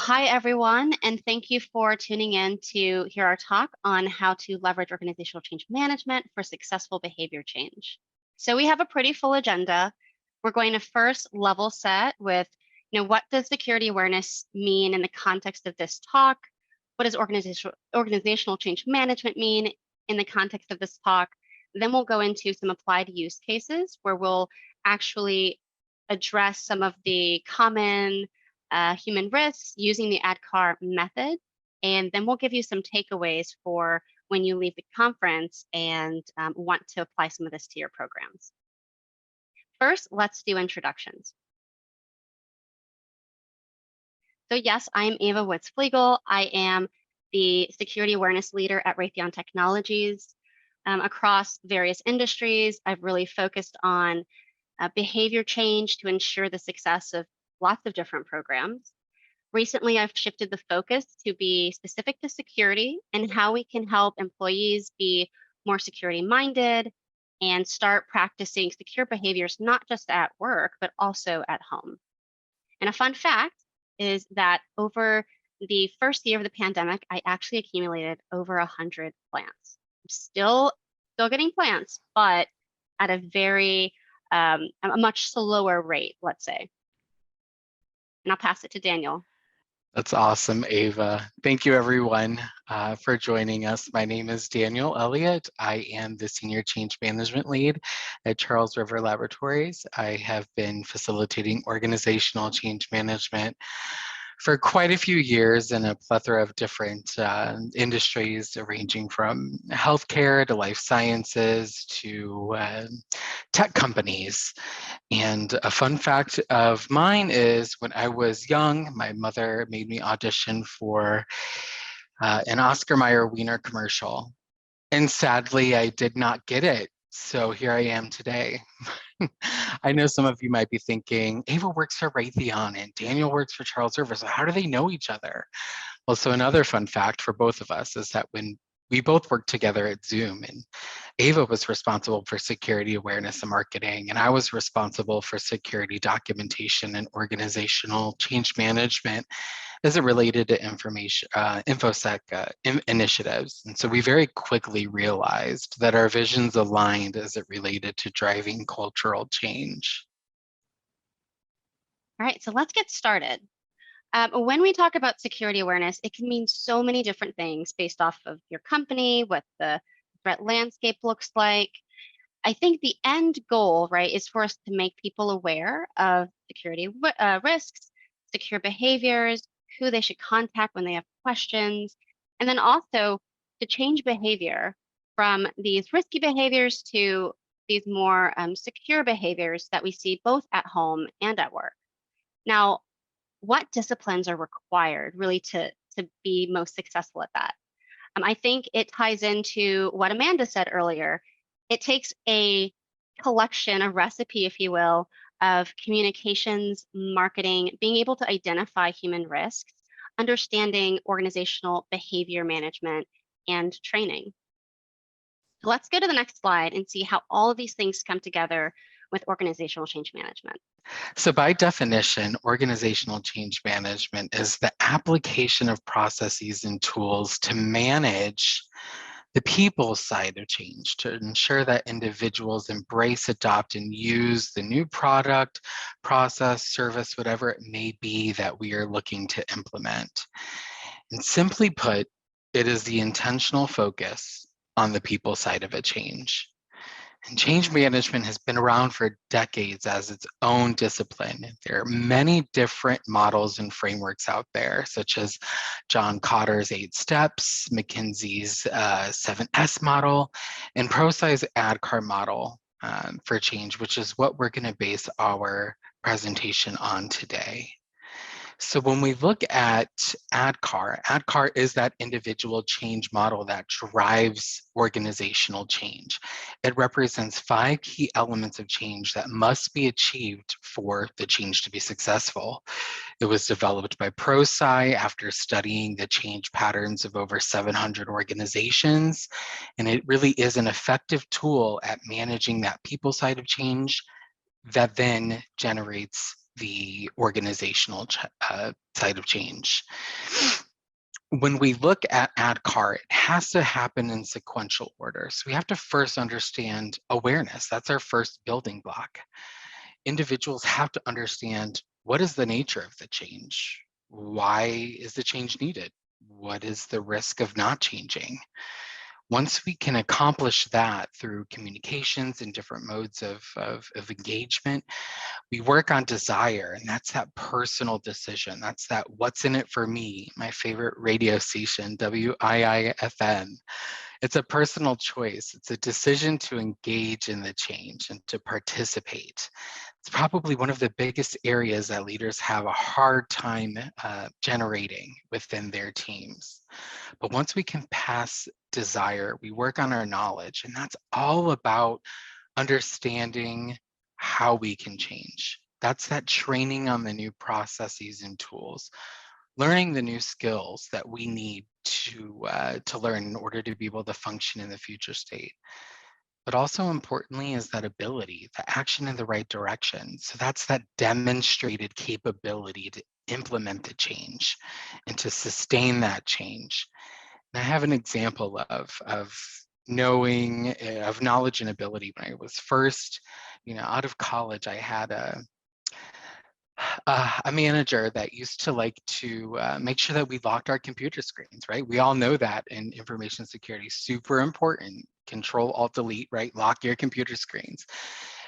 Hi, everyone, and thank you for tuning in to hear our talk on how to leverage organizational change management for successful behavior change. So we have a pretty full agenda. We're going to first level set with, what does security awareness mean in the context of this talk? What does organizational change management mean in the context of this talk? Then we'll go into some applied use cases where we'll actually address some of the common human risks using the Adcar method. And then we'll give you some takeaways for when you leave the conference and want to apply some of this to your programs. First, let's do introductions. So yes, I'm Ava Woods-Fleegal. I am the security awareness leader at Raytheon Technologies. Across various industries, I've really focused on behavior change to ensure the success of lots of different programs. Recently, I've shifted the focus to be specific to security and how we can help employees be more security minded and start practicing secure behaviors, not just at work, but also at home. And a fun fact is that over the first year of the pandemic, I actually accumulated over 100 plants. I'm still getting plants, but at a a much slower rate, let's say. And I'll pass it to Daniel. That's awesome, Ava. Thank you, everyone, for joining us. My name is Daniel Elliott. I am the Senior Change Management Lead at Charles River Laboratories. I have been facilitating organizational change management for quite a few years in a plethora of different industries, ranging from healthcare to life sciences to tech companies. And a fun fact of mine is when I was young, my mother made me audition for an Oscar Mayer Wiener commercial. And sadly, I did not get it. So here I am today. I know some of you might be thinking, Ava works for Raytheon and Daniel works for Charles River. So how do they know each other? Well, so another fun fact for both of us is that when we both worked together at Zoom, and Ava was responsible for security awareness and marketing, and I was responsible for security documentation and organizational change management as it related to InfoSec initiatives. And so we very quickly realized that our visions aligned as it related to driving cultural change. All right, so let's get started. When we talk about security awareness, it can mean so many different things based off of your company, what the threat landscape looks like. I think the end goal, right, is for us to make people aware of security risks, secure behaviors, who they should contact when they have questions, and then also to change behavior from these risky behaviors to these more secure behaviors that we see both at home and at work. Now, what disciplines are required really to be most successful at that? I think it ties into what Amanda said earlier. It takes a collection, a recipe, if you will, of communications, marketing, being able to identify human risks, understanding organizational behavior management, and training. Let's go to the next slide and see how all of these things come together with organizational change management. So by definition, organizational change management is the application of processes and tools to manage the people side of change, to ensure that individuals embrace, adopt, and use the new product, process, service, whatever it may be that we are looking to implement. And simply put, it is the intentional focus on the people side of a change. And change management has been around for decades as its own discipline. There are many different models and frameworks out there, such as John Kotter's 8 Steps, McKinsey's 7S model, and Prosci's Adcar Model for change, which is what we're going to base our presentation on today. So when we look at Adcar is that individual change model that drives organizational change. It represents 5 key elements of change that must be achieved for the change to be successful. It was developed by Prosci after studying the change patterns of over 700 organizations, and it really is an effective tool at managing that people side of change that then generates the organizational side of change. When we look at Adcar, it has to happen in sequential order. So we have to first understand awareness. That's our first building block. Individuals have to understand, what is the nature of the change? Why is the change needed? What is the risk of not changing? Once we can accomplish that through communications and different modes of engagement, we work on desire, and that's that personal decision. That's that what's in it for me, my favorite radio station, WIIFM. It's a personal choice. It's a decision to engage in the change and to participate. It's probably one of the biggest areas that leaders have a hard time generating within their teams. But once we can pass desire, we work on our knowledge, and that's all about understanding how we can change. That's that training on the new processes and tools, learning the new skills that we need to learn in order to be able to function in the future state. But also importantly is that ability, the action in the right direction. So that's that demonstrated capability to implement the change and to sustain that change. And I have an example of knowing, of knowledge and ability. When I was first, out of college, I had a manager that used to like to make sure that we locked our computer screens, right? We all know that in information security, super important. Control, Alt, Delete, right? Lock your computer screens.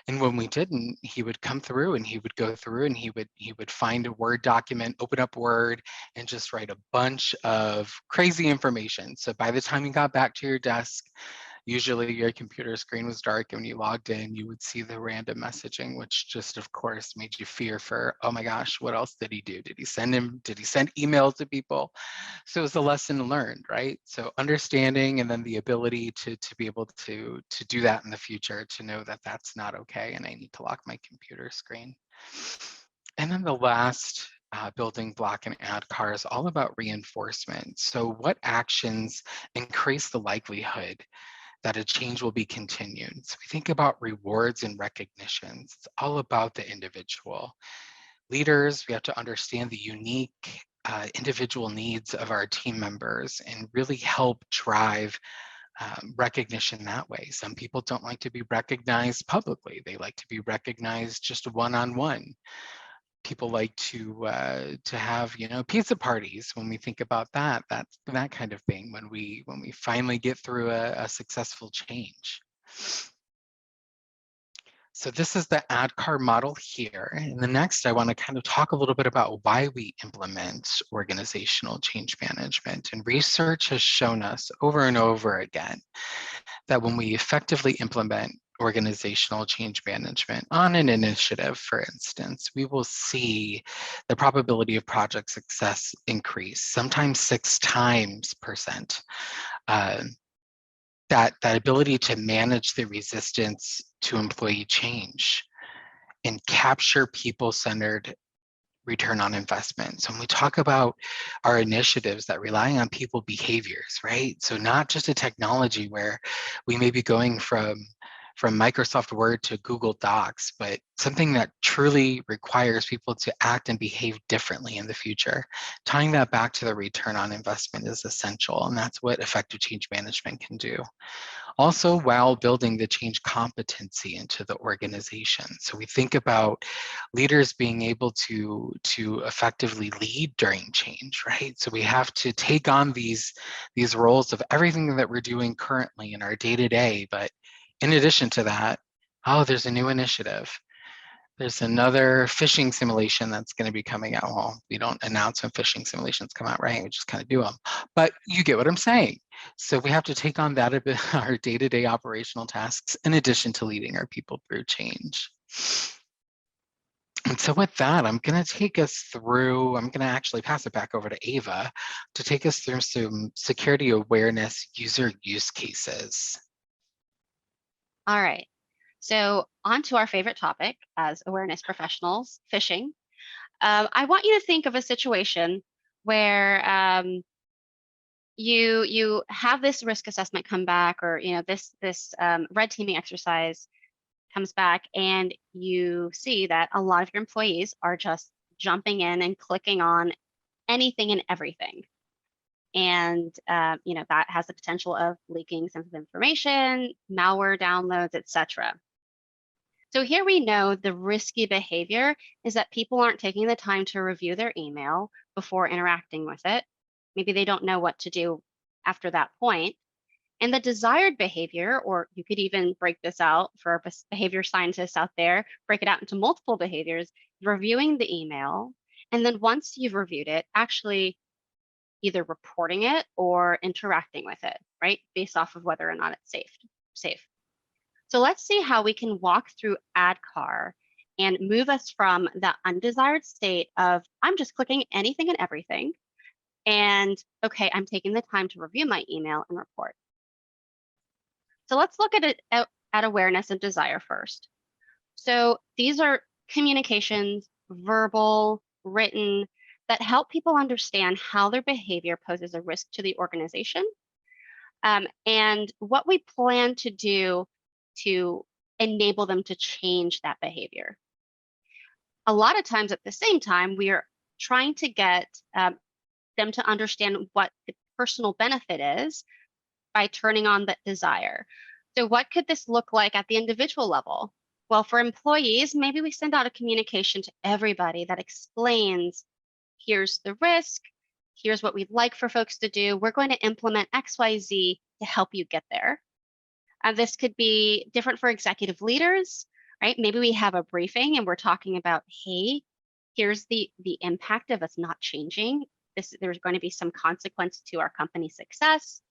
And when we didn't, he would come through and he would go through and he would find a Word document, open up Word, and just write a bunch of crazy information. So by the time you got back to your desk, usually your computer screen was dark, and when you logged in, you would see the random messaging, which just, of course, made you fear for, oh my gosh, what else did he do? Did he send emails to people? So it was a lesson learned, right? So understanding, and then the ability to be able to do that in the future, to know that that's not okay and I need to lock my computer screen. And then the last building block in Adcar is all about reinforcement. So what actions increase the likelihood that a change will be continued? So we think about rewards and recognitions. It's all about the individual. Leaders, we have to understand the unique individual needs of our team members and really help drive recognition that way. Some people don't like to be recognized publicly. They like to be recognized just one-on-one. People like to have pizza parties. When we think about that kind of thing, when we finally get through a successful change. So this is the Adcar model here. And the next, I want to kind of talk a little bit about why we implement organizational change management. And research has shown us over and over again that when we effectively implement organizational change management on an initiative, for instance, we will see the probability of project success increase, sometimes 6 times percent. That ability to manage the resistance to employee change and capture people-centered return on investment. So when we talk about our initiatives that rely on people behaviors, right? So not just a technology where we may be going from Microsoft Word to Google Docs, but something that truly requires people to act and behave differently in the future. Tying that back to the return on investment is essential, and that's what effective change management can do. Also, while building the change competency into the organization. So we think about leaders being able to effectively lead during change, right? So we have to take on these roles of everything that we're doing currently in our day-to-day, but in addition to that, oh, there's a new initiative. There's another phishing simulation that's going to be coming out. Well, we don't announce when phishing simulations come out, right? We just kind of do them. But you get what I'm saying. So we have to take on that a bit, our day-to-day operational tasks, in addition to leading our people through change. And so with that, I'm going to take us through, I'm going to actually pass it back over to Ava to take us through some security awareness user use cases. All right. So on to our favorite topic as awareness professionals, phishing. I want you to think of a situation where you have this risk assessment come back, or this red teaming exercise, comes back and you see that a lot of your employees are just jumping in and clicking on anything and everything. And that has the potential of leaking sensitive information, malware downloads, etc. So here we know the risky behavior is that people aren't taking the time to review their email before interacting with it. Maybe they don't know what to do after that point. And the desired behavior, or you could even break this out for our behavior scientists out there, break it out into multiple behaviors, reviewing the email. And then once you've reviewed it, actually either reporting it or interacting with it, right? Based off of whether or not it's safe. So let's see how we can walk through Adcar and move us from the undesired state of I'm just clicking anything and everything, and okay, I'm taking the time to review my email and report. So let's look at it at awareness and desire first. So these are communications, verbal, written, that help people understand how their behavior poses a risk to the organization, and what we plan to do to enable them to change that behavior. A lot of times at the same time, we are trying to get them to understand what the personal benefit is by turning on that desire. So what could this look like at the individual level? Well, for employees, maybe we send out a communication to everybody that explains, here's the risk, here's what we'd like for folks to do. We're going to implement XYZ to help you get there. This could be different for executive leaders, right? Maybe we have a briefing and we're talking about, hey, here's the impact of us not changing. There's going to be some consequence to our company success.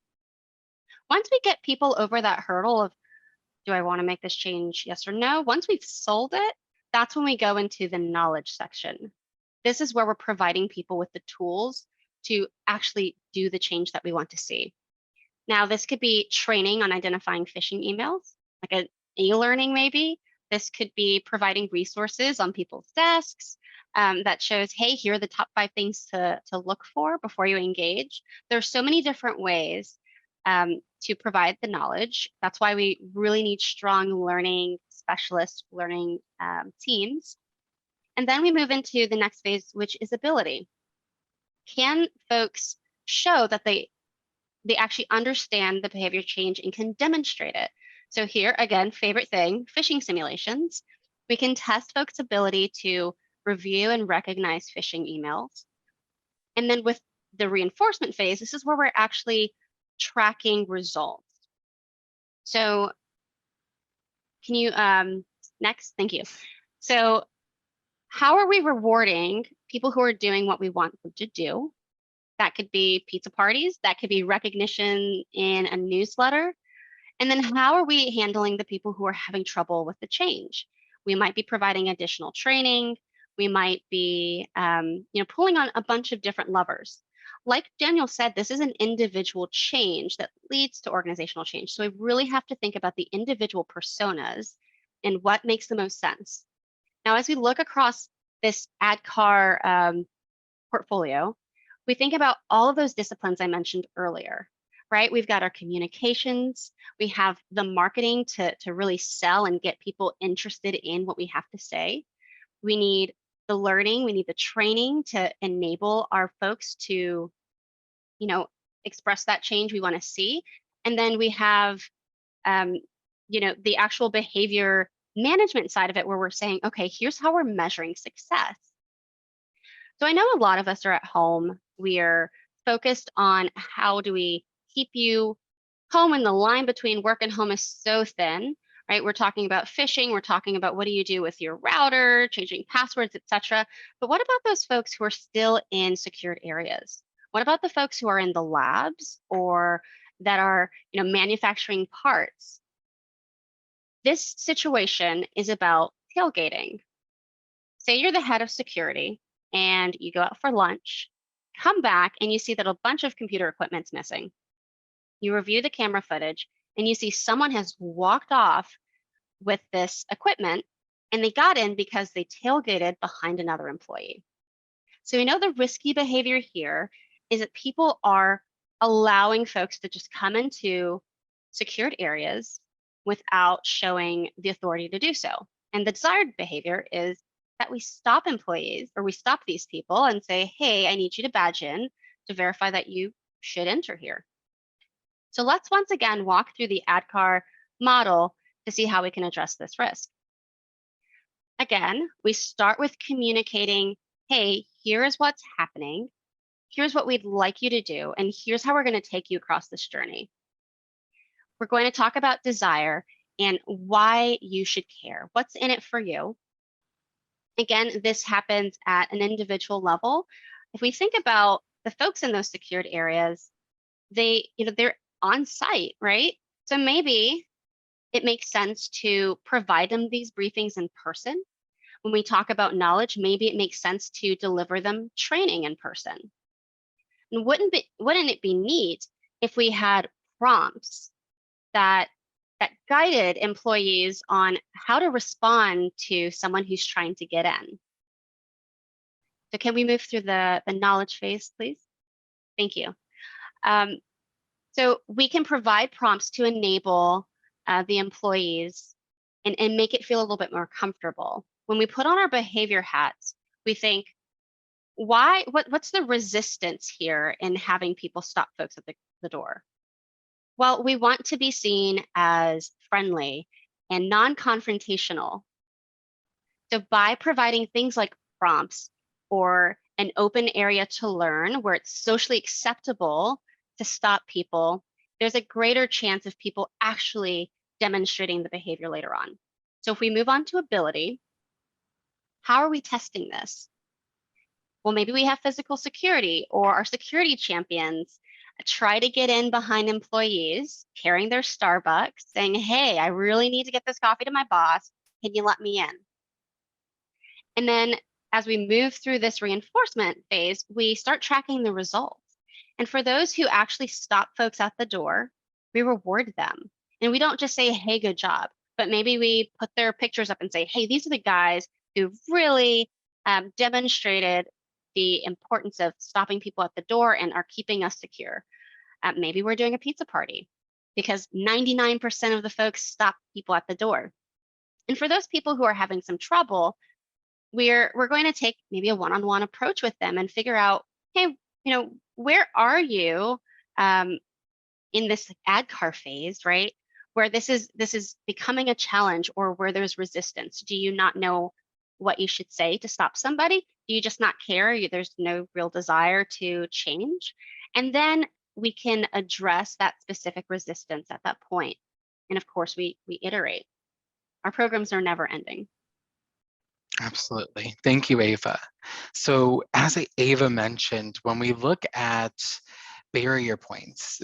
Once we get people over that hurdle of, do I want to make this change, yes or no? Once we've sold it, that's when we go into the knowledge section. This is where we're providing people with the tools to actually do the change that we want to see. Now, this could be training on identifying phishing emails, like an e-learning maybe. This could be providing resources on people's desks that shows, hey, here are the top 5 things to look for before you engage. There's so many different ways to provide the knowledge. That's why we really need strong learning specialists, learning teams. And then we move into the next phase, which is ability. Can folks show that they actually understand the behavior change and can demonstrate it? So here, again, favorite thing, phishing simulations. We can test folks' ability to review and recognize phishing emails. And then with the reinforcement phase, this is where we're actually tracking results. So can you, next, thank you. So how are we rewarding people who are doing what we want them to do? That could be pizza parties, that could be recognition in a newsletter. And then how are we handling the people who are having trouble with the change? We might be providing additional training. We might be pulling on a bunch of different levers. Like Daniel said, this is an individual change that leads to organizational change. So we really have to think about the individual personas and what makes the most sense. Now, as we look across this Adcar portfolio, we think about all of those disciplines I mentioned earlier, right? We've got our communications, we have the marketing to really sell and get people interested in what we have to say. We need the learning, we need the training to enable our folks to, express that change we want to see. And then we have, the actual behavior management side of it where we're saying, okay, here's how we're measuring success. So I know a lot of us are at home. We're focused on how do we keep you home, and the line between work and home is so thin, right? We're talking about phishing. We're talking about what do you do with your router, changing passwords, etc. But what about those folks who are still in secured areas? What about the folks who are in the labs or that are, manufacturing parts? This situation is about tailgating. Say you're the head of security and you go out for lunch, come back and you see that a bunch of computer equipment's missing. You review the camera footage and you see someone has walked off with this equipment and they got in because they tailgated behind another employee. So we know the risky behavior here is that people are allowing folks to just come into secured areas without showing the authority to do so. And the desired behavior is that we stop employees, or we stop these people and say, hey, I need you to badge in to verify that you should enter here. So let's once again walk through the Adcar model to see how we can address this risk. Again, we start with communicating, hey, here's what's happening, here's what we'd like you to do, and here's how we're going to take you across this journey. We're going to talk about desire and why you should care. What's in it for you? Again, this happens at an individual level. If we think about the folks in those secured areas, they're on site, right? So maybe it makes sense to provide them these briefings in person. When we talk about knowledge, maybe it makes sense to deliver them training in person. And wouldn't it be neat if we had prompts that guided employees on how to respond to someone who's trying to get in? So can we move through the knowledge phase, please? Thank you. So we can provide prompts to enable the employees and make it feel a little bit more comfortable. When we put on our behavior hats, we think, what's the resistance here in having people stop folks at the door? Well, we want to be seen as friendly and non-confrontational. So by providing things like prompts or an open area to learn where it's socially acceptable to stop people, there's a greater chance of people actually demonstrating the behavior later on. So if we move on to ability, how are we testing this? Well, maybe we have physical security, or our security champions try to get in behind employees carrying their Starbucks saying, hey, I really need to get this coffee to my boss. Can you let me in? And then as we move through this reinforcement phase, we start tracking the results. And for those who actually stop folks at the door, we reward them. And we don't just say, hey, good job, but maybe we put their pictures up and say, hey, these are the guys who really demonstrated the importance of stopping people at the door and are keeping us secure. Maybe we're doing a pizza party because 99% of the folks stop people at the door. And for those people who are having some trouble, we're going to take maybe a one-on-one approach with them and figure out, hey, where are you in this Adcar phase, right? Where this is becoming a challenge, or where there's resistance. Do you not know what you should say to stop somebody? Do you just not care? There's no real desire to change? And then we can address that specific resistance at that point. And of course, we iterate. Our programs are never ending. Absolutely. Thank you, Ava. So as Ava mentioned, when we look at barrier points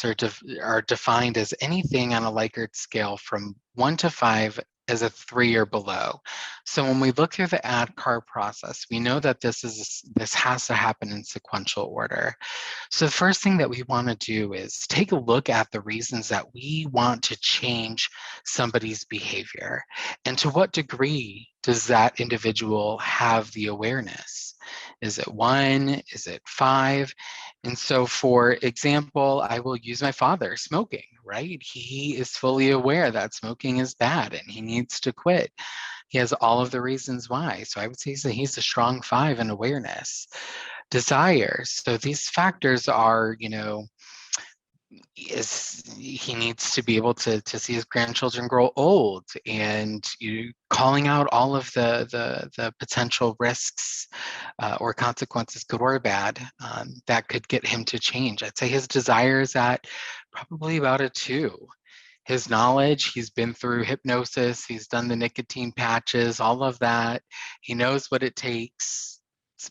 are defined as anything on a Likert scale from 1 to 5 as a 3 or below. So when we look through the Adcar process, we know that this has to happen in sequential order. So the first thing that we want to do is take a look at the reasons that we want to change somebody's behavior, and to what degree does that individual have the awareness? Is it 1? Is it 5? And so, for example, I will use my father, smoking, right? He is fully aware that smoking is bad and he needs to quit. He has all of the reasons why. So I would say he's a strong 5 in awareness. Desires. So these factors are, he needs to be able to see his grandchildren grow old, and calling out all of the potential risks or consequences, good or bad, that could get him to change. I'd say his desire is at probably about a 2. His knowledge, he's been through hypnosis, he's done the nicotine patches, all of that. He knows what it takes.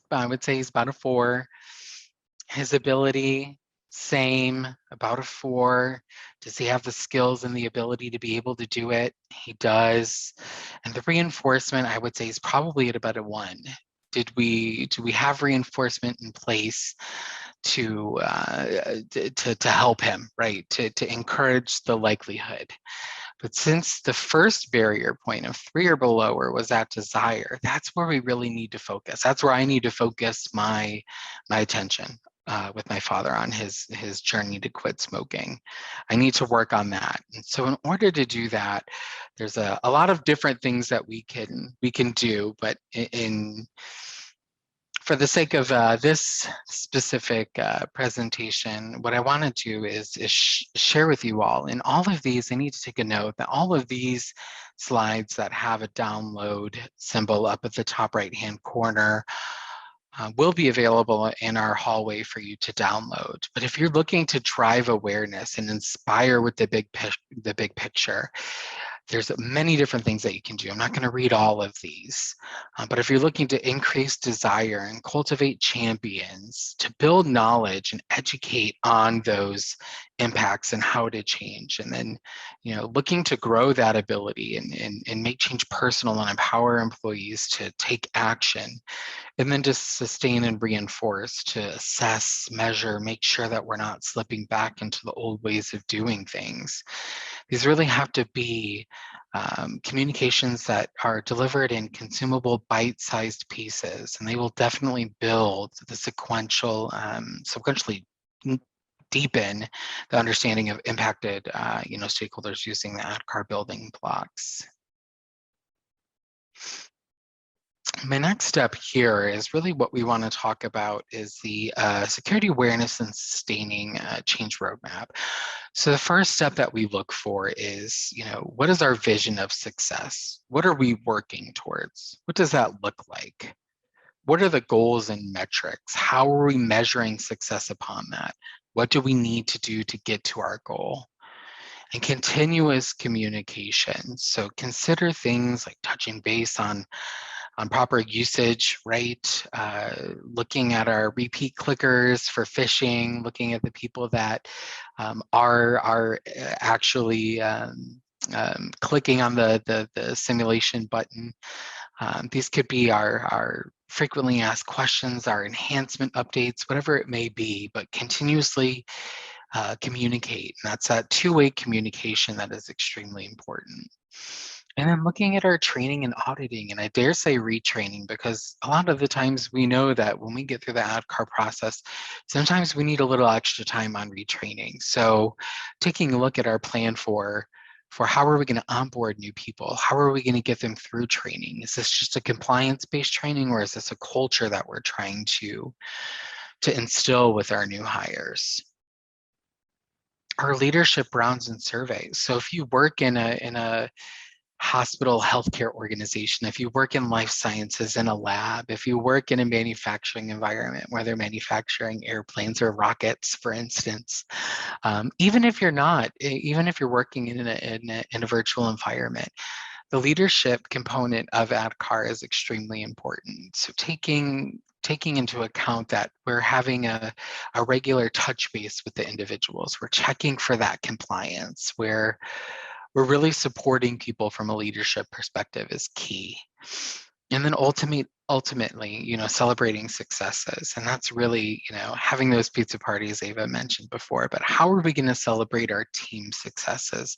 I would say he's about a 4. His ability, same, about a 4. Does he have the skills and the ability to be able to do it? He does. And the reinforcement, I would say, is probably at about a 1. Do we have reinforcement in place to help him, right? To encourage the likelihood. But since the first barrier point of 3 or below was at desire, that's where we really need to focus. That's where I need to focus my attention. with my father on his journey to quit smoking. I need to work on that. And so in order to do that, there's a lot of different things that we can do, but for the sake of this specific presentation, what I want to do is share with you all. In all of these, I need to take a note that all of these slides that have a download symbol up at the top right-hand corner will be available in our hallway for you to download. But if you're looking to drive awareness and inspire with the big picture, there's many different things that you can do. I'm not going to read all of these, but if you're looking to increase desire and cultivate champions, to build knowledge and educate on those impacts and how to change, and then, looking to grow that ability and make change personal and empower employees to take action, and then to sustain and reinforce, to assess, measure, make sure that we're not slipping back into the old ways of doing things. These really have to be communications that are delivered in consumable bite-sized pieces, and they will definitely build the sequentially deepen the understanding of impacted stakeholders using the Adcar building blocks. My next step here is really what we want to talk about is the security awareness and sustaining change roadmap. So the first step that we look for is, what is our vision of success? What are we working towards? What does that look like? What are the goals and metrics? How are we measuring success upon that? What do we need to do to get to our goal? And continuous communication. So consider things like touching base on proper usage, right? Looking at our repeat clickers for phishing, looking at the people that are actually clicking on the simulation button. These could be our frequently asked questions, our enhancement updates, whatever it may be, but continuously communicate. And that's that two-way communication that is extremely important. And then looking at our training and auditing, and I dare say retraining, because a lot of the times we know that when we get through the Adcar process, sometimes we need a little extra time on retraining. So taking a look at our plan for how are we going to onboard new people? How are we going to get them through training? Is this just a compliance-based training, or is this a culture that we're trying to instill with our new hires? Our leadership rounds and surveys. So if you work in a hospital healthcare organization, if you work in life sciences in a lab, if you work in a manufacturing environment where they're manufacturing airplanes or rockets, for instance, even if you're not, even if you're working in a virtual environment, the leadership component of Adcar is extremely important. So taking into account that we're having a regular touch base with the individuals, we're checking for that compliance, where we're really supporting people from a leadership perspective is key. And then ultimately, celebrating successes. And that's really, having those pizza parties Ava mentioned before, but how are we going to celebrate our team successes?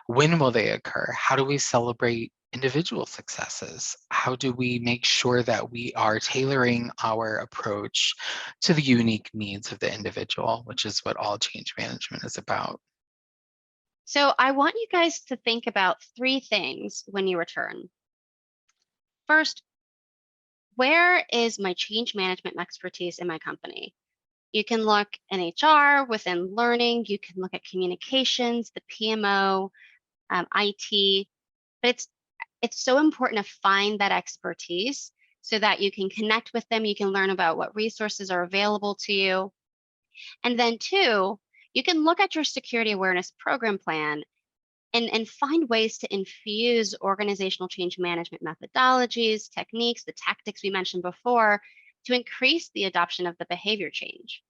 When will they occur? How do we celebrate individual successes? How do we make sure that we are tailoring our approach to the unique needs of the individual, which is what all change management is about? So I want you guys to think about three things when you return. First, where is my change management expertise in my company? You can look in HR, within learning, you can look at communications, the PMO, IT, but it's so important to find that expertise so that you can connect with them, you can learn about what resources are available to you. And then two, you can look at your security awareness program plan and find ways to infuse organizational change management methodologies, techniques, the tactics we mentioned before, to increase the adoption of the behavior change.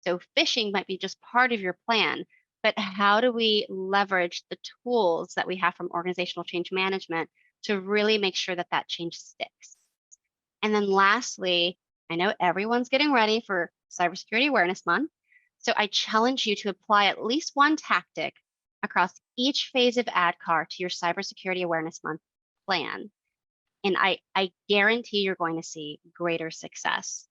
So phishing might be just part of your plan, but how do we leverage the tools that we have from organizational change management to really make sure that that change sticks? And then lastly, I know everyone's getting ready for Cybersecurity Awareness Month, so I challenge you to apply at least one tactic across each phase of Adcar to your Cybersecurity Awareness Month plan. And I guarantee you're going to see greater success.